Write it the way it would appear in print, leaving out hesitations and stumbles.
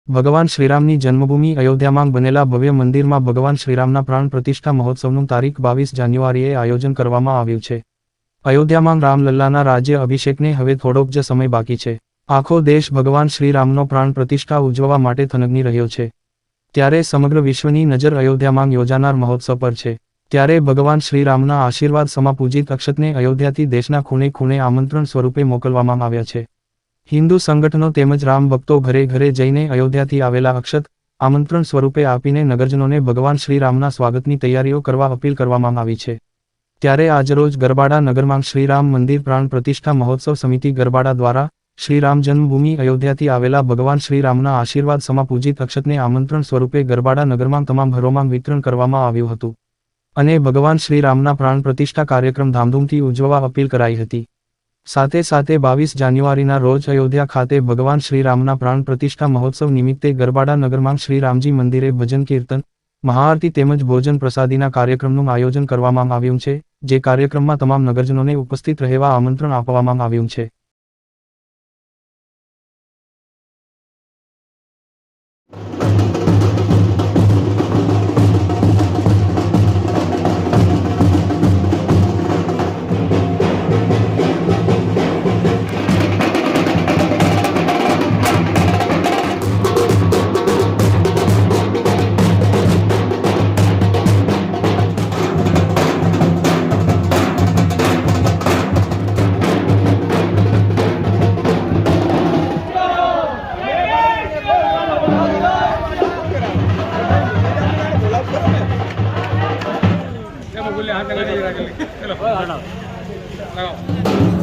ભગવાન શ્રીરામની જન્મભૂમિ અયોધ્યામાં બનેલા ભવ્ય મંદિરમાં ભગવાન શ્રીરામના પ્રાણ પ્રતિષ્ઠા મહોત્સવનું તારીખ 22 જાન્યુઆરીએ આયોજન કરવામાં આવ્યું છે। અયોધ્યામાં રામલલ્લાના રાજ્ય અભિષેકને હવે થોડોક જ સમય બાકી છે। આખો દેશ ભગવાન શ્રીરામનો પ્રાણ પ્રતિષ્ઠા ઉજવવા માટે થનગની રહ્યો છે। ત્યારે સમગ્ર વિશ્વની નજર અયોધ્યામાં યોજાનાર મહોત્સવ પર છે। ત્યારે ભગવાન શ્રીરામના આશીર્વાદ સમા પૂજિત અક્ષતને અયોધ્યાથી દેશના ખૂણે ખૂણે આમંત્રણ સ્વરૂપે મોકલવામાં આવ્યા છે। હિન્દુ સંગઠનો તેમજ રામ ભક્તો ઘરે ઘરે જઈને અયોધ્યાથી આવેલા અક્ષત આમંત્રણ સ્વરૂપે આપીને નગરજનોને ભગવાન શ્રીરામના સ્વાગતની તૈયારીઓ કરવા અપીલ કરવામાં આવી છે। ત્યારે આજરોજ ગરબાડા નગરમાં શ્રીરામ મંદિર પ્રાણ પ્રતિષ્ઠા મહોત્સવ સમિતિ ગરબાડા દ્વારા શ્રીરામ જન્મભૂમિ અયોધ્યાથી આવેલા ભગવાન શ્રીરામના આશીર્વાદ સમા પૂજિત અક્ષતને આમંત્રણ સ્વરૂપે ગરબાડા નગરમાં તમામ ઘરોમાં વિતરણ કરવામાં આવ્યું હતું અને ભગવાન શ્રીરામના પ્રાણ પ્રતિષ્ઠા કાર્યક્રમ ધામધૂમથી ઉજવવા અપીલ કરાઈ હતી। સાથે સાથે 22 જાન્યુઆરીના રોજ અયોધ્યા ખાતે ભગવાન શ્રીરામના પ્રાણ પ્રતિષ્ઠા મહોત્સવ નિમિત્તે ગરબાડા નગરમાં શ્રીરામજી મંદિરે ભજન કીર્તન મહાઆરતી તેમજ ભોજન પ્રસાદીના કાર્યક્રમનું આયોજન કરવામાં આવ્યું છે, જે કાર્યક્રમમાં તમામ નગરજનોને ઉપસ્થિત રહેવા આમંત્રણ આપવામાં આવ્યું છે। हाथ लगा दीजिए, चलो लगाओ।